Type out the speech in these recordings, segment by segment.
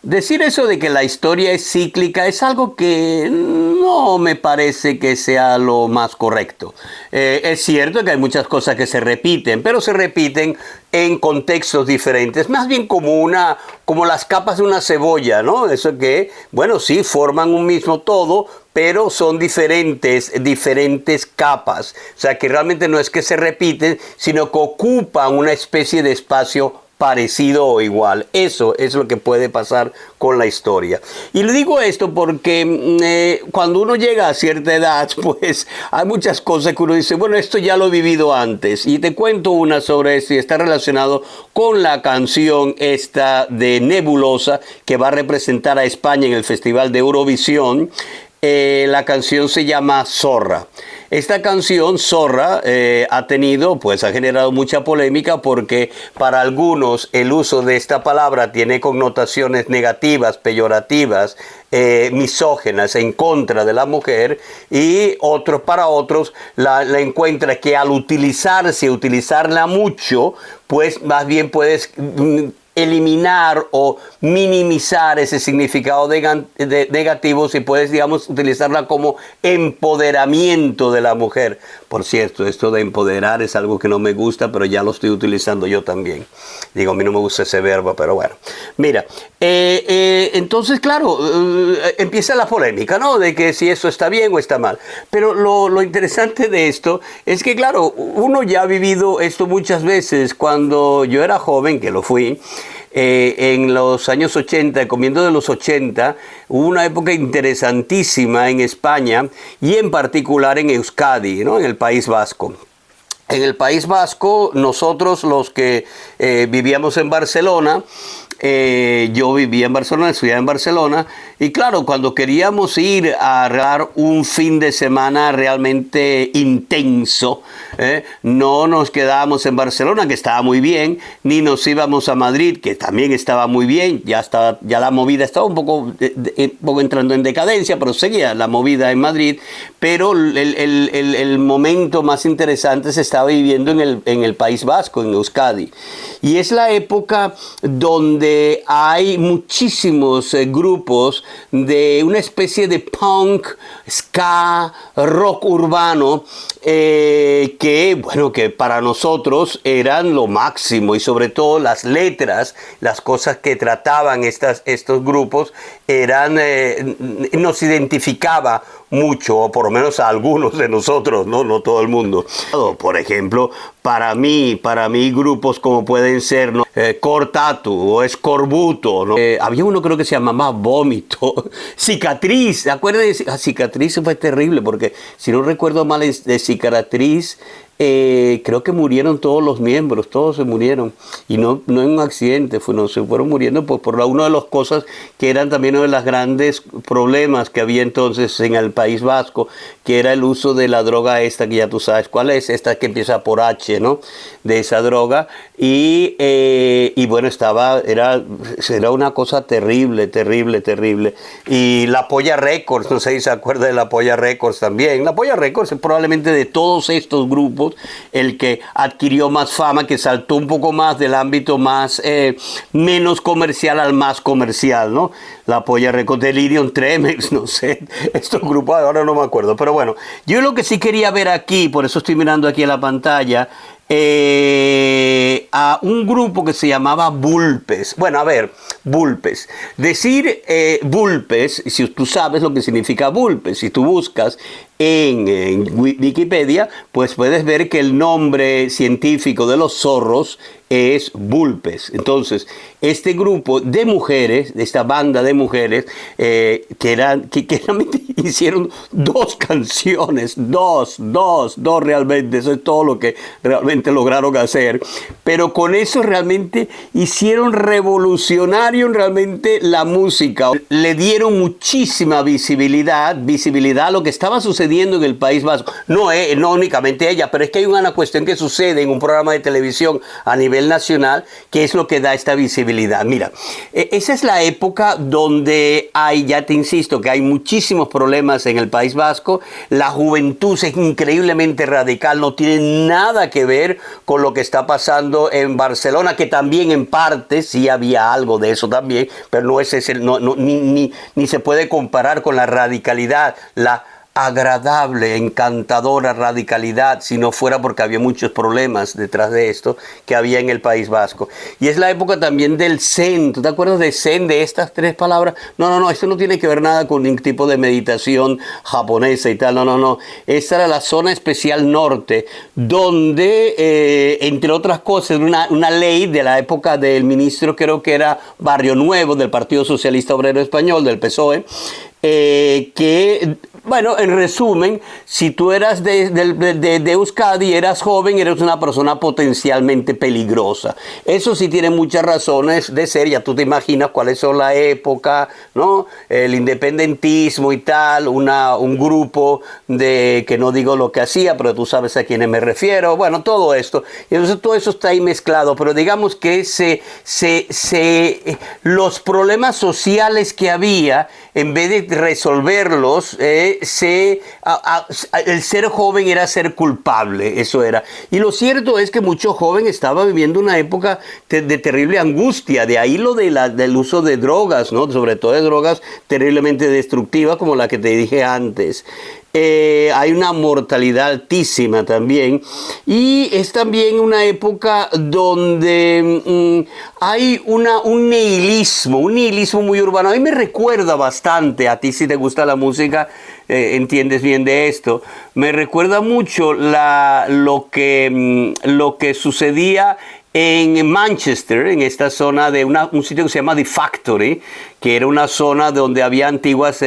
Decir eso de que la historia es cíclica es algo que no me parece que sea lo más correcto. Es cierto que hay muchas cosas que se repiten, pero se repiten en contextos diferentes, más bien como las capas de una cebolla, ¿no? Eso que, bueno, sí, forman un mismo todo, pero son diferentes capas. O sea, que realmente no es que se repiten, sino que ocupan una especie de espacio parecido o igual. Eso es lo que puede pasar con la historia. Y le digo esto porque cuando uno llega a cierta edad, pues hay muchas cosas que uno dice, bueno, esto ya lo he vivido antes. Y te cuento una sobre esto y está relacionado con la canción esta de Nebulosa que va a representar a España en el Festival de Eurovisión. La canción se llama Zorra. Esta canción, Zorra, ha generado mucha polémica porque para algunos el uso de esta palabra tiene connotaciones negativas, peyorativas, misógenas en contra de la mujer, y para otros la encuentra que al utilizarla mucho, pues más bien puedes eliminar o minimizar ese significado negativo si puedes, digamos, utilizarla como empoderamiento de la mujer. Por cierto, esto de empoderar es algo que no me gusta, pero ya lo estoy utilizando yo también. Digo, a mí no me gusta ese verbo, pero bueno. Mira, entonces, claro, empieza la polémica, ¿no? De que si eso está bien o está mal. Pero lo interesante de esto es que, claro, uno ya ha vivido esto muchas veces. Cuando yo era joven, que lo fui, en los años 80, comiendo de los 80, hubo una época interesantísima en España y en particular en Euskadi, ¿no? En el País Vasco. En el País Vasco, nosotros los que vivíamos en Barcelona, yo vivía en Barcelona, estudiaba en Barcelona, y claro, cuando queríamos ir a dar un fin de semana realmente intenso, no nos quedábamos en Barcelona, que estaba muy bien, ni nos íbamos a Madrid, que también estaba muy bien. Ya la movida estaba un poco entrando en decadencia, pero seguía la movida en Madrid. Pero el momento más interesante se estaba viviendo en el País Vasco, en Euskadi. Y es la época donde hay muchísimos grupos de una especie de punk, ska, rock urbano, que para nosotros eran lo máximo, y sobre todo las letras, las cosas que trataban estos grupos nos identificaba mucho, o por lo menos a algunos de nosotros, no todo el mundo. Por ejemplo, para mí grupos como pueden ser, ¿no? Cortatu o Escorbuto, ¿no? Había uno, creo que se llamaba Vómito, Cicatriz. ¿Acuerdas? Cicatriz fue terrible porque, si no recuerdo mal, de Cicatriz creo que murieron todos los miembros, todos se murieron, y no en un accidente, se fueron muriendo por una de las cosas que eran también uno de los grandes problemas que había entonces en el País Vasco, que era el uso de la droga esta, que ya tú sabes cuál es, esta que empieza por H, ¿no? De esa droga, y bueno, era una cosa terrible, terrible, terrible. Y La Polla Records, no sé si se acuerda de La Polla Records también. La Polla Records es probablemente de todos estos grupos el que adquirió más fama, que saltó un poco más del ámbito menos comercial al más comercial, ¿no? La Polla Records, Delirium Tremens, no sé, estos grupos ahora no me acuerdo, pero bueno, yo lo que sí quería ver aquí, por eso estoy mirando aquí en la pantalla, a un grupo que se llamaba Vulpes. Bueno, a ver, Vulpes. Decir Vulpes, si tú sabes lo que significa Vulpes, si tú buscas en Wikipedia, pues puedes ver que el nombre científico de los zorros es Vulpes. Entonces, este grupo de mujeres, de esta banda de mujeres, que realmente hicieron dos canciones, dos realmente, eso es todo lo que realmente lograron hacer, pero con eso realmente hicieron revolucionario realmente la música, le dieron muchísima visibilidad a lo que estaba sucediendo sucediendo en el País Vasco. No, no únicamente ella, pero es que hay una cuestión que sucede en un programa de televisión a nivel nacional, que es lo que da esta visibilidad. Mira, esa es la época donde hay, ya te insisto, que hay muchísimos problemas en el País Vasco. La juventud es increíblemente radical, no tiene nada que ver con lo que está pasando en Barcelona, que también en parte sí había algo de eso también, pero no es ese, ni se puede comparar con la radicalidad, la agradable, encantadora radicalidad, si no fuera porque había muchos problemas detrás de esto que había en el País Vasco. Y es la época también del Zen. ¿Tú te acuerdas de Zen, de estas tres palabras? No, esto no tiene que ver nada con ningún tipo de meditación japonesa y tal, no. Esta era la zona especial norte, donde, entre otras cosas, una ley de la época del ministro, creo que era Barrio Nuevo, del Partido Socialista Obrero Español, del PSOE, que, bueno, en resumen, si tú eras de Euskadi, eras joven, eres una persona potencialmente peligrosa. Eso sí tiene muchas razones de ser, ya tú te imaginas cuáles son la época, ¿no? El independentismo y tal, un grupo de, que no digo lo que hacía, pero tú sabes a quiénes me refiero, bueno, todo esto. Y entonces todo eso está ahí mezclado, pero digamos que los problemas sociales que había, en vez de resolverlos, el ser joven era ser culpable, eso era. Y lo cierto es que mucho joven estaba viviendo una época de terrible angustia, de ahí lo del uso de drogas, ¿no? Sobre todo de drogas terriblemente destructivas como la que te dije antes. Hay una mortalidad altísima también, y es también una época donde hay un nihilismo muy urbano. A mí me recuerda bastante, a ti si te gusta la música, entiendes bien de esto, me recuerda mucho lo que sucedía en Manchester, en esta zona de un sitio que se llama The Factory, que era una zona donde había antiguas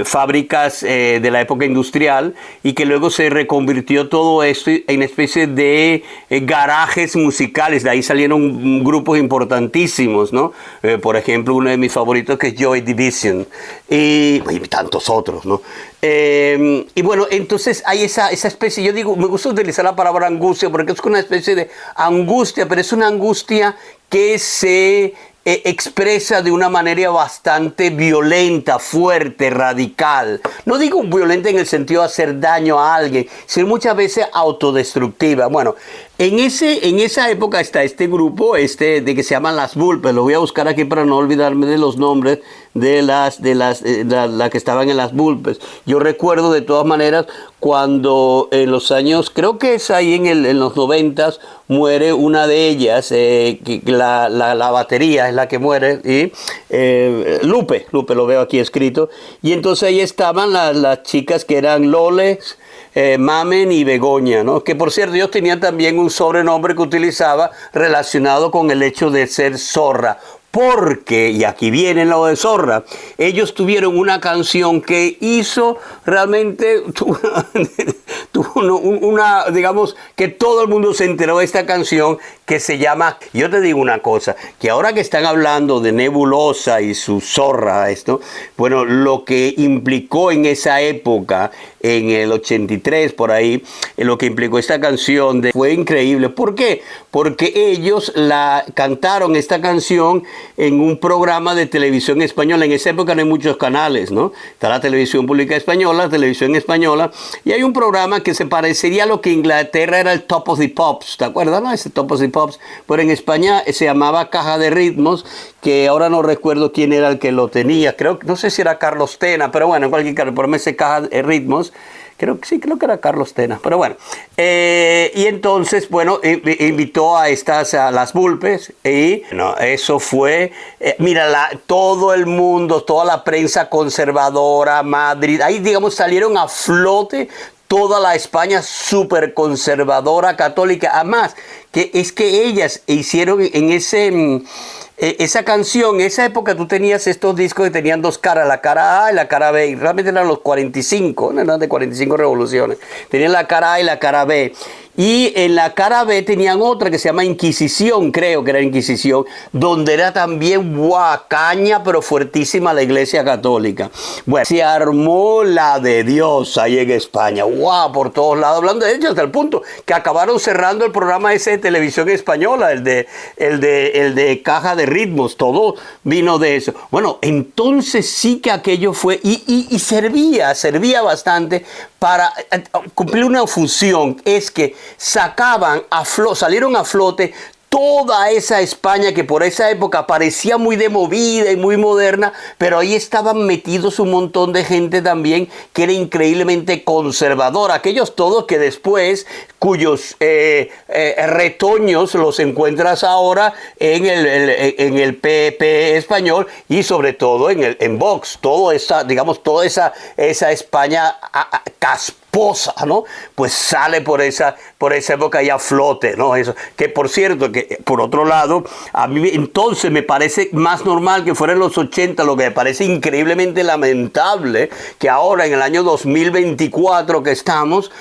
fábricas de la época industrial, y que luego se reconvirtió todo esto en una especie de garajes musicales. De ahí salieron grupos importantísimos, ¿no? Por ejemplo, uno de mis favoritos, que es Joy Division, y tantos otros, ¿no? Y bueno, entonces hay esa especie, yo digo, me gusta utilizar la palabra angustia, porque es una especie de angustia, pero es una angustia que se expresa de una manera bastante violenta, fuerte, radical. No digo violenta en el sentido de hacer daño a alguien, sino muchas veces autodestructiva. Bueno, en esa época está este grupo, de que se llaman Las Vulpes. Lo voy a buscar aquí para no olvidarme de los nombres de la que estaban en Las Vulpes. Yo recuerdo de todas maneras cuando en los años, creo que es ahí en los 90s, muere una de ellas, la batería es la que muere, y Lupe lo veo aquí escrito, y entonces ahí estaban las chicas que eran Loles, Mamen y Begoña, ¿no? Que por cierto ellos tenían también un sobrenombre que utilizaba relacionado con el hecho de ser zorra. Porque, y aquí viene lo de zorra, ellos tuvieron una canción que hizo realmente, digamos, que todo el mundo se enteró de esta canción, que se llama, yo te digo una cosa, que ahora que están hablando de Nebulosa y su zorra, bueno, lo que implicó en esa época, en el 83 por ahí, lo que implicó esta canción fue increíble. ¿Por qué? Porque ellos cantaron esta canción en un programa de televisión española. En esa época no hay muchos canales, ¿no? Está la televisión pública española, la televisión española, y hay un programa que se parecería a lo que en Inglaterra era el Top of the Pops, ¿te acuerdas, no? Ese Top of the Pops, pero en España se llamaba Caja de Ritmos, que ahora no recuerdo quién era el que lo tenía, no sé si era Carlos Tena, pero bueno, en cualquier caso, por ese Caja de Ritmos, creo que era Carlos Tena, pero bueno. Y entonces, bueno, invitó a Las Vulpes, y no, eso fue, mira, todo el mundo, toda la prensa conservadora, Madrid, ahí digamos salieron a flote toda la España súper conservadora, católica. Además, que es que ellas hicieron en esa canción, en esa época tú tenías estos discos que tenían dos caras, la cara A y la cara B, y realmente eran los 45, no eran de 45 revoluciones, tenían la cara A y la cara B, Y en la cara B tenían otra que se llama Inquisición, creo que era Inquisición, donde era también caña, pero fuertísima la Iglesia Católica. Bueno, se armó la de Dios ahí en España, por todos lados hablando de ellos, hasta el punto que acabaron cerrando el programa ese de televisión española, el de Caja de Ritmos, todo vino de eso. Bueno, entonces sí que aquello fue, y servía bastante para cumplir una función, es que salieron a flote toda esa España que por esa época parecía muy demovida y muy moderna, pero ahí estaban metidos un montón de gente también que era increíblemente conservadora. Aquellos todos que después, cuyos retoños los encuentras ahora en el PP español y sobre todo en Vox. Toda esa España casposa, ¿no? Pues sale por esa época y a flote, ¿no? Eso, que por cierto, que por otro lado, a mí entonces me parece más normal que fuera en los 80, lo que me parece increíblemente lamentable que ahora en el año 2024 que estamos,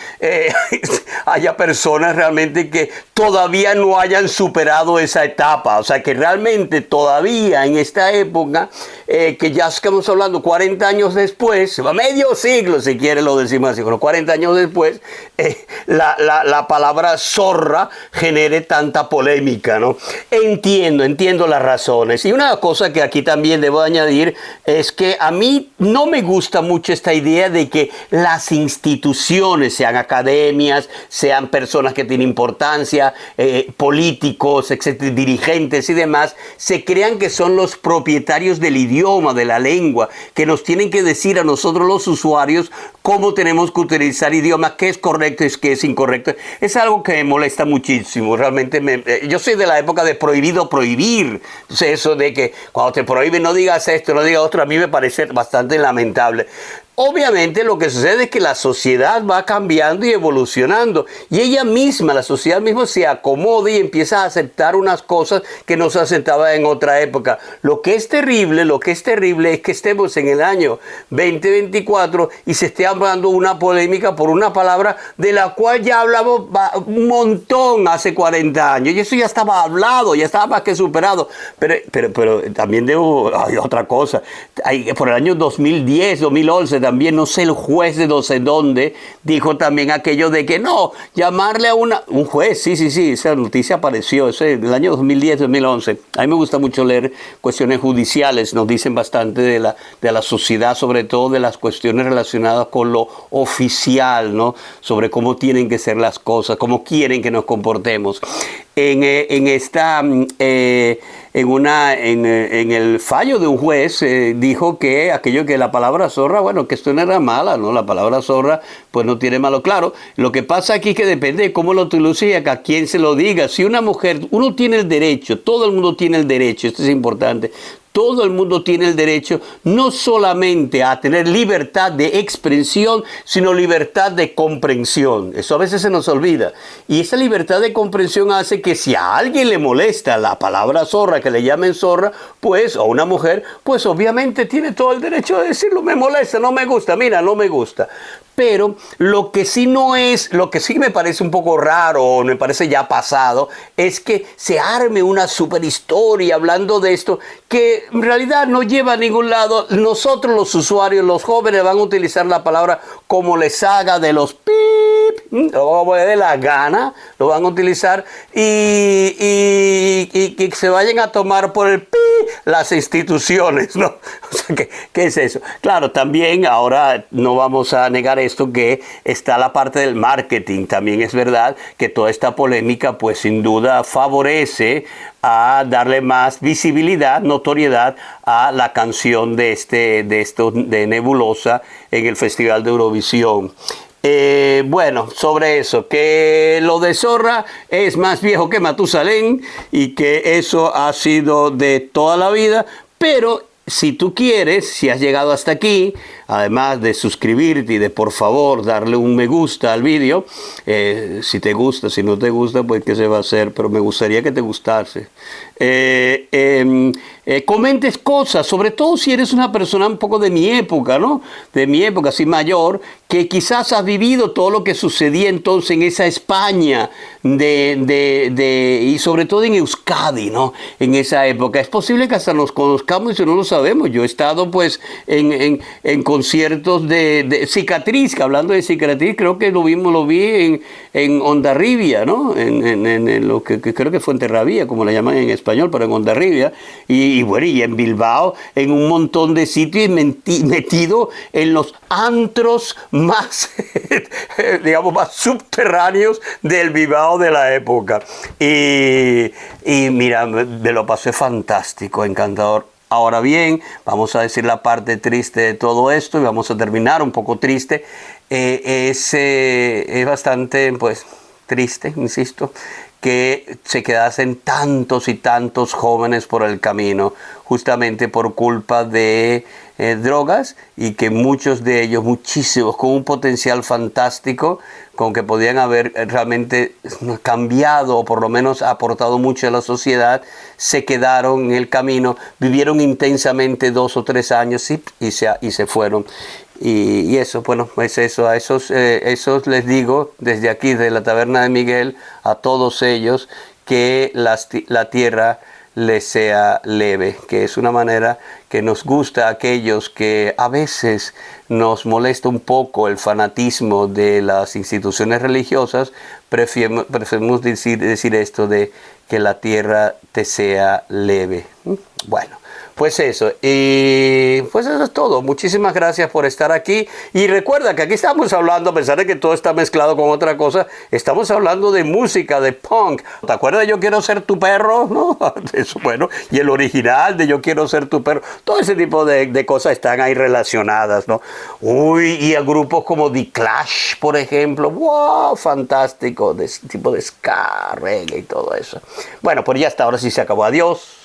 haya personas realmente que todavía no hayan superado esa etapa. O sea, que realmente todavía en esta época, que ya estamos hablando 40 años después, medio siglo si quiere lo decimos así, pero 40 años después, la palabra zorra genere tanta polémica, ¿no? Entiendo las razones. Y una cosa que aquí también debo añadir es que a mí no me gusta mucho esta idea de que las instituciones, sean academias, sean personas que tienen importancia, políticos, etcétera, dirigentes y demás, se crean que son los propietarios del idioma, de la lengua, que nos tienen que decir a nosotros los usuarios cómo tenemos que utilizar idiomas, qué es correcto y qué es incorrecto. Es algo que me molesta muchísimo. Realmente yo soy de la época de prohibido prohibir. Entonces eso de que cuando te prohíben no digas esto, no digas otro, a mí me parece bastante lamentable. Obviamente lo que sucede es que la sociedad va cambiando y evolucionando y ella misma, la sociedad misma se acomoda y empieza a aceptar unas cosas que no se aceptaban en otra época. Lo que es terrible es que estemos en el año 2024 y se esté hablando una polémica por una palabra de la cual ya hablamos un montón hace 40 años y eso ya estaba hablado, ya estaba más que superado. Pero también hay otra cosa. Por el año 2010, 2011 también, no sé, el juez de no sé dónde dijo también aquello de que no, llamarle a un juez, sí, esa noticia apareció, ese del año 2010, 2011. A mí me gusta mucho leer cuestiones judiciales, nos dicen bastante de la sociedad, sobre todo de las cuestiones relacionadas con lo oficial, ¿no? Sobre cómo tienen que ser las cosas, cómo quieren que nos comportemos. En el fallo de un juez dijo que aquello que la palabra zorra, bueno, que esto no era mala, ¿no? La palabra zorra pues no tiene malo. Claro, lo que pasa aquí es que depende de cómo lo utilice y a quién se lo diga. Si una mujer, uno tiene el derecho, todo el mundo tiene el derecho, esto es importante. Todo el mundo tiene el derecho no solamente a tener libertad de expresión, sino libertad de comprensión. Eso a veces se nos olvida. Y esa libertad de comprensión hace que si a alguien le molesta la palabra zorra, que le llamen zorra, pues, o una mujer, pues obviamente tiene todo el derecho de decirlo. Me molesta, no me gusta, mira, no me gusta. Pero lo que sí me parece un poco raro, o me parece ya pasado, es que se arme una super historia hablando de esto, que en realidad no lleva a ningún lado. Nosotros los usuarios, los jóvenes, van a utilizar la palabra como les haga de los pip, o de la gana, lo van a utilizar, y que se vayan a tomar por el pi las instituciones, ¿no? O sea, ¿qué es eso? Claro, también ahora no vamos a negar esto, que está la parte del marketing. También es verdad que toda esta polémica pues sin duda favorece a darle más visibilidad, notoriedad a la canción de Nebulosa en el Festival de Eurovisión. Bueno, sobre eso, que lo de zorra es más viejo que Matusalén y que eso ha sido de toda la vida, pero si tú quieres, si has llegado hasta aquí, además de suscribirte y de por favor darle un me gusta al vídeo, si te gusta, si no te gusta, pues qué se va a hacer, pero me gustaría que te gustase. Comentes cosas, sobre todo si eres una persona un poco de mi época, ¿no? De mi época, así mayor, que quizás has vivido todo lo que sucedía entonces en esa España y sobre todo en Euskadi, ¿no? En esa época. Es posible que hasta nos conozcamos y no lo sabemos. Yo he estado pues en conciertos de Cicatriz, que hablando de Cicatriz, creo que lo vi en Hondarribia, ¿no? En lo que creo que fue en Terravía, como le llaman en español, pero en Hondarribia. Y bueno, y en Bilbao, en un montón de sitios, metido en los antros más, digamos, más subterráneos del Bilbao de la época. Y mira, me lo pasé fantástico, encantador. Ahora bien, vamos a decir la parte triste de todo esto y vamos a terminar un poco triste. Es bastante, pues, triste, insisto, que se quedasen tantos y tantos jóvenes por el camino, justamente por culpa de drogas, y que muchos de ellos, muchísimos, con un potencial fantástico, con que podían haber realmente cambiado o por lo menos aportado mucho a la sociedad, se quedaron en el camino, vivieron intensamente 2 o 3 años y se fueron. Y eso, bueno, pues eso, a esos les digo desde aquí, de la Taberna de Miguel, a todos ellos, que la tierra les sea leve, que es una manera que nos gusta a aquellos que a veces nos molesta un poco el fanatismo de las instituciones religiosas. Preferimos decir esto de que la tierra te sea leve. Bueno. Pues eso, y pues eso es todo. Muchísimas gracias por estar aquí. Y recuerda que aquí estamos hablando, a pesar de que todo está mezclado con otra cosa, estamos hablando de música, de punk. ¿Te acuerdas de Yo Quiero Ser Tu Perro? ¿No? Eso, bueno, y el original de Yo Quiero Ser Tu Perro. Todo ese tipo de cosas están ahí relacionadas, ¿no? Uy, y a grupos como The Clash, por ejemplo. ¡Wow! Fantástico. De ese tipo de ska, reggae y todo eso. Bueno, pues ya está. Ahora sí se acabó. Adiós.